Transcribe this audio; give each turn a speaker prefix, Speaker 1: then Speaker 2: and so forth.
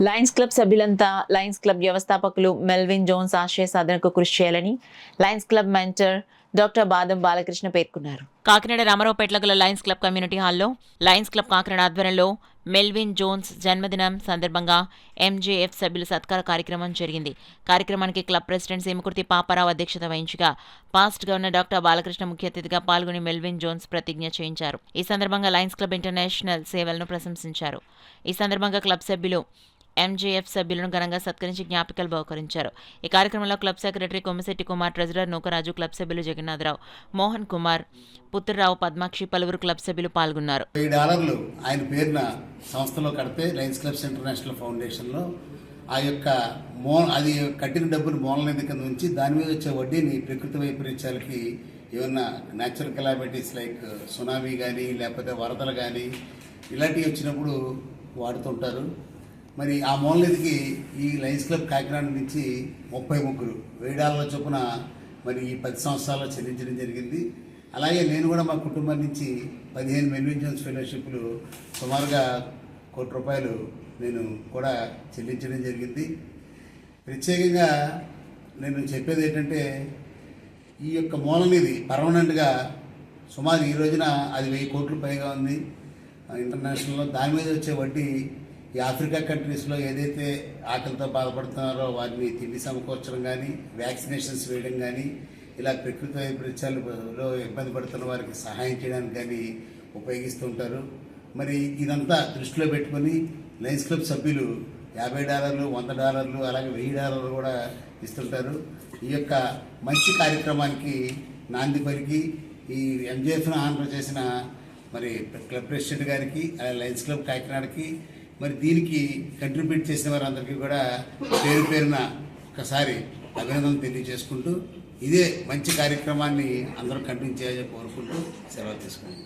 Speaker 1: Lions club సభ్యులంతా Lions club వ్యవస్థాపకులు Melvin Jones ఆశయ సాధనకు కృషి చేయాలని లయన్స్ క్లబ్ మెంటర్ డాక్టర్ బాదం బాలకృష్ణ పేర్కొన్నారు. కాకినాడ రామారావుపేటలో గల లయన్స్ క్లబ్ కమ్యూనిటీ హాల్లో లయన్స్ క్లబ్ కాకినాడ ఆధ్వర్యంలో మెల్విన్ జోన్స్ జన్మదినం సందర్భంగా ఎంజేఎఫ్ సభ్యుల సత్కార కార్యక్రమం జరిగింది. కార్యక్రమానికి క్లబ్ ప్రెసిడెంట్ సీమకుర్తి పాపారావు అధ్యక్షత వహించగా పాస్ట్ గవర్నర్ డాక్టర్ బాలకృష్ణ ముఖ్య అతిథిగా పాల్గొని మెల్విన్ జోన్స్ ప్రతిజ్ఞ చేయించారు. ఈ సందర్భంగా లయన్స్ క్లబ్ ఇంటర్నేషనల్ సేవలను ప్రశంసించారు. ఈ సందర్భంగా క్లబ్ సభ్యులు ఎంజేఎఫ్ సభ్యులను ఘనంగా సత్కరించి జ్ఞాపికలు బహుకరించారు. ఈ కార్యక్రమంలో club secretary Kommisetti Kumar, treasurer Nookaraju, club సభ్యులు జగన్నాథరావు, మోహన్ కుమార్, పుత్రరావు, పద్మాక్షి, పలువురు క్లబ్ సభ్యులు పాల్గొన్నారు.
Speaker 2: $1000 ఆయన పేరున సంస్థలో కడితే లయన్స్ క్లబ్స్ ఇంటర్నేషనల్ ఫౌండేషన్లో ఆ యొక్క అది కట్టిన డబ్బులు మూలనిధి కింద ఉంచి దాని మీద వచ్చే వడ్డీని ప్రకృతి వైపరీత్యాలకి ఏమన్నా న్యాచురల్ కెలామిటీస్ లైక్ సునామీ కానీ లేకపోతే వరదలు కానీ ఇలాంటివి వచ్చినప్పుడు వాడుతుంటారు. మరి ఆ మూలనిధికి ఈ లయన్స్ క్లబ్ కాకినాడ నుంచి 33 $1000 చొప్పున మరి ఈ 10 సంవత్సరాల్లో చెల్లించడం జరిగింది. అలాగే నేను కూడా మా కుటుంబం నుంచి 15 మెల్విన్ జోన్స్ ఫెలోషిప్లు సుమారుగా ₹1 నేను కూడా చెల్లించడం జరిగింది. ప్రత్యేకంగా నేను చెప్పేది ఏంటంటే ఈ యొక్క మూలనిధి పర్మనెంట్గా సుమారు ఈ రోజున అది 1000 కోట్ల పైగా ఉంది ఇంటర్నేషనల్లో. దాని మీద వచ్చే వడ్డీ ఈ ఆఫ్రికా కంట్రీస్లో ఏదైతే ఆకలితో బాధపడుతున్నారో వారిని తిండి సమకూర్చడం కానీ, వ్యాక్సినేషన్స్ వేయడం కానీ, ఇలా ప్రకృతి వైపరీత్యాలలో ఇబ్బంది పడుతున్న వారికి సహాయం చేయడానికి కానీ ఉపయోగిస్తుంటారు. మరి ఇదంతా దృష్టిలో పెట్టుకొని లయన్స్ క్లబ్ సభ్యులు $50, $100, అలాగే $1000 కూడా ఇస్తుంటారు. ఈ యొక్క మంచి కార్యక్రమానికి నాంది పలికి ఈ ఎంజేఎఫ్ను ఆనర్ చేసిన మరి క్లబ్ ప్రెసిడెంట్ గారికి, అలాగే లయన్స్ క్లబ్ కాకినాడకి, మరి దీనికి కంట్రిబ్యూట్ చేసిన వారందరికీ కూడా పేరు పేరున ఒకసారి అభినందనలు తెలియజేసుకుంటూ ఇదే మంచి కార్యక్రమాన్ని అందరూ కంటిన్యూ చేయాలని కోరుకుంటూ సెలవు తీసుకుంటాం.